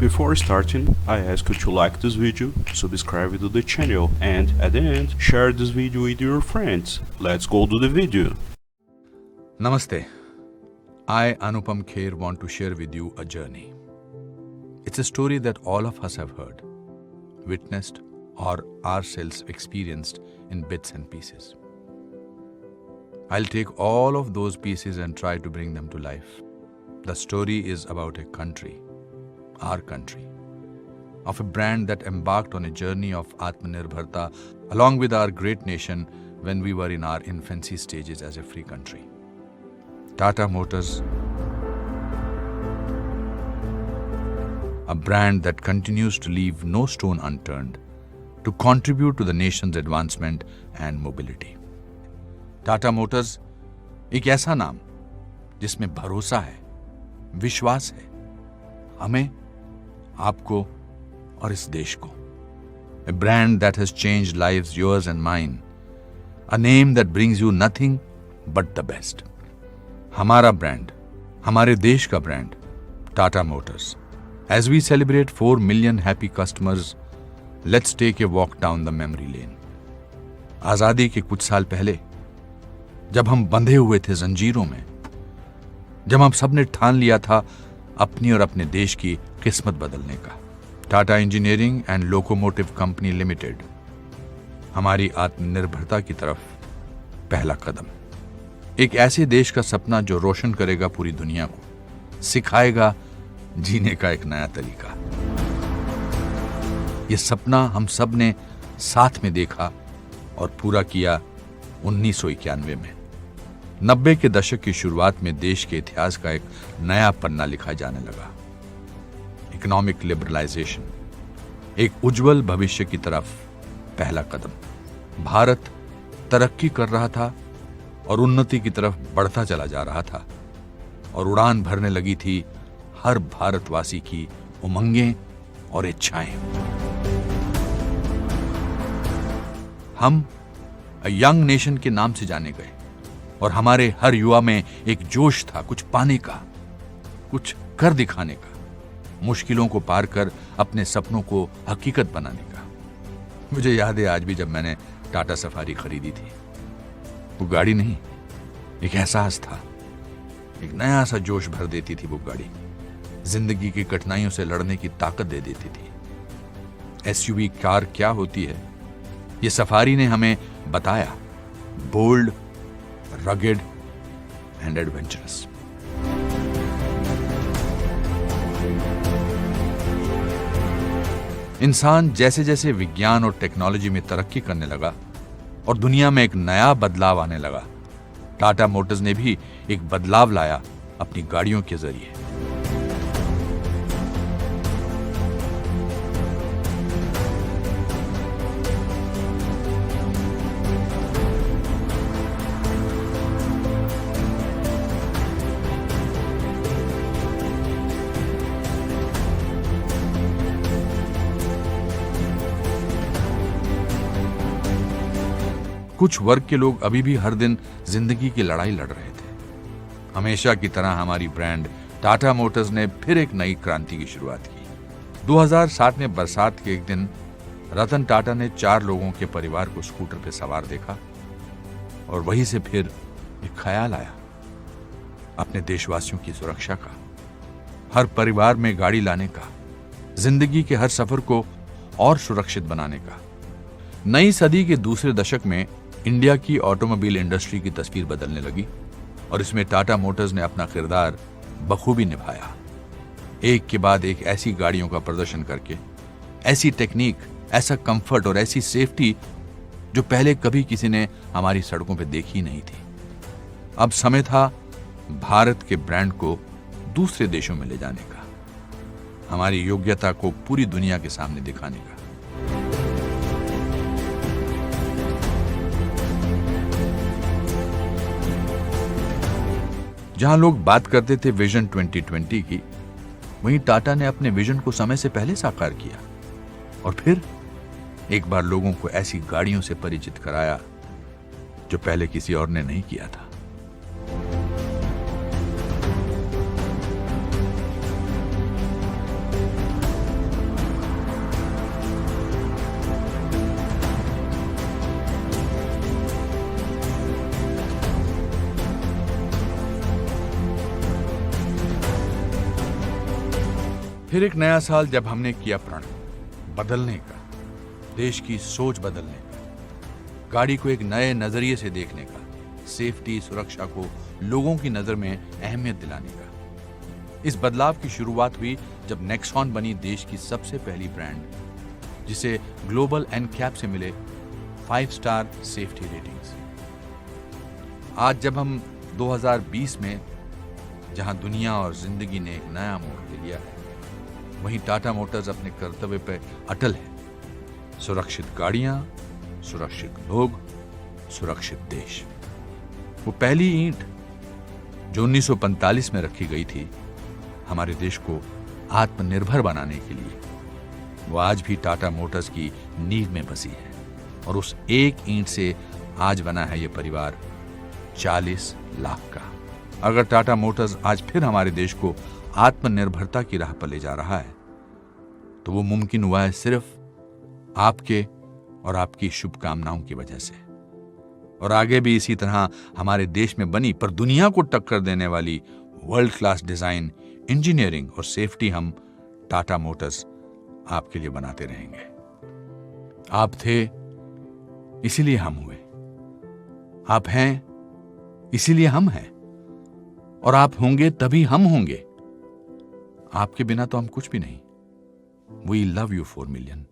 Before starting, I ask you to like this video, subscribe to the channel, and at the end, share this video with your friends. Let's go to the video. Namaste. I, Anupam Kher, want to share with you a journey. It's a story that all of us have heard, witnessed, or ourselves experienced in bits and pieces. I'll take all of those pieces and try to bring them to life. The story is about a country, our country, of a brand that embarked on a journey of Atmanirbharta along with our great nation when we were in our infancy stages as a free country. Tata Motors, a brand that continues to leave no stone unturned to contribute to the nation's advancement and mobility. Tata Motors एक ऐसा नाम जिसमें भरोसा है, विश्वास है, हमें, आपको और इस देश को. A brand that has changed lives, yours and mine. A name that brings you nothing but the best. हमारा ब्रांड, हमारे देश का brand, Tata Motors. As we celebrate 4 million happy customers, let's take a walk down the memory lane. आजादी के कुछ साल पहले, जब हम बंधे हुए थे जंजीरों में, जब हम सबने ठान लिया था अपनी और अपने देश की किस्मत बदलने का, Tata engineering and locomotive company limited हमारी आत्मनिर्भरता की तरफ पहला कदम. एक ऐसे देश का सपना जो रोशन करेगा पूरी दुनिया को, सिखाएगा जीने का एक नया तरीका. यह सपना हम सब ने साथ में देखा और पूरा किया 1991 में. 90 के दशक की शुरुआत में देश के इतिहास का एक नया पन्ना लिखा जाने लगा. इकोनॉमिक लिबरलाइजेशन, एक उज्जवल भविष्य की तरफ पहला कदम. भारत तरक्की कर रहा था और उन्नति की तरफ बढ़ता चला जा रहा था और उड़ान भरने लगी थी हर भारतवासी की उमंगें और इच्छाएं. हम यंग नेशन के नाम से जाने गए और हमारे हर युवा में एक जोश था, कुछ पाने का, कुछ कर दिखाने का, मुश्किलों को पार कर अपने सपनों को हकीकत बनाने का. मुझे याद है आज भी जब मैंने टाटा सफारी खरीदी थी. वो गाड़ी नहीं, एक एहसास था. एक नया सा जोश भर देती थी वो गाड़ी. जिंदगी की कठिनाइयों से लड़ने की ताकत दे देती थी. एसयूवी कार क्या होती है, ये सफारी ने हमें बताया. Bold, rugged and adventurous. इंसान जैसे जैसे विज्ञान और टेक्नोलॉजी में तरक्की करने लगा और दुनिया में एक नया बदलाव आने लगा, टाटा मोटर्स ने भी एक बदलाव लाया अपनी गाड़ियों के जरिए. कुछ वर्ग के लोग अभी भी हर दिन जिंदगी की लड़ाई लड़ रहे थे. हमेशा की तरह हमारी ब्रांड टाटा मोटर्स ने फिर एक नई क्रांति की शुरुआत की. 2007 में बरसात के एक दिन रतन टाटा ने 4 लोगों के परिवार को स्कूटर पर सवार देखा और वहीं से फिर एक ख्याल आया अपने देशवासियों की सुरक्षा का, हर परिवार में गाड़ी लाने का, जिंदगी के हर सफर को और सुरक्षित बनाने का. नई सदी के दूसरे दशक में इंडिया की ऑटोमोबाइल इंडस्ट्री की तस्वीर बदलने लगी और इसमें टाटा मोटर्स ने अपना किरदार बखूबी निभाया. एक के बाद एक ऐसी गाड़ियों का प्रदर्शन करके, ऐसी टेक्निक, ऐसा कंफर्ट और ऐसी सेफ्टी जो पहले कभी किसी ने हमारी सड़कों पर देखी नहीं थी. अब समय था भारत के ब्रांड को दूसरे देशों में ले जाने का, हमारी योग्यता को पूरी दुनिया के सामने दिखाने का. जहां लोग बात करते थे विजन 2020 की, वहीं टाटा ने अपने विजन को समय से पहले साकार किया और फिर एक बार लोगों को ऐसी गाड़ियों से परिचित कराया जो पहले किसी और ने नहीं किया था. फिर एक नया साल जब हमने किया प्रण बदलने का, देश की सोच बदलने का, गाड़ी को एक नए नजरिए से देखने का, सेफ्टी सुरक्षा को लोगों की नजर में अहमियत दिलाने का। इस बदलाव की शुरुआत हुई जब नेक्सॉन बनी देश की सबसे पहली ब्रांड, जिसे ग्लोबल एनकैप से मिले 5 स्टार सेफ्टी रेटिंग्स। आज जब हम 2020 में, जहां दुनिया और जिंदगी ने एक नया मोड़ ले लिया है, वहीं टाटा मोटर्स अपने कर्तव्य पर अटल है। सुरक्षित गाड़ियां, सुरक्षित लोग, सुरक्षित देश। वो पहली ईंट जो 1945 में रखी गई थी हमारे देश को आत्मनिर्भर बनाने के लिए, वो आज भी टाटा मोटर्स की नींव में बसी है। और उस एक ईंट से आज बना है ये परिवार 40 लाख का। अगर टाटा मोटर्स आज फिर हमारे देश को आत्मनिर्भरता की राह पर ले जा रहा है, तो वो मुमकिन हुआ है सिर्फ आपके और आपकी शुभकामनाओं की वजह से। और आगे भी इसी तरह हमारे देश में बनी पर दुनिया को टक्कर देने वाली वर्ल्ड क्लास डिजाइन, इंजीनियरिंग और सेफ्टी हम टाटा मोटर्स आपके लिए बनाते रहेंगे। आप थे इसीलिए हम हुए, आप हैं इसीलिए हम हैं, और आप होंगे तभी हम होंगे। आपके बिना तो हम कुछ भी नहीं। We love you 4 million.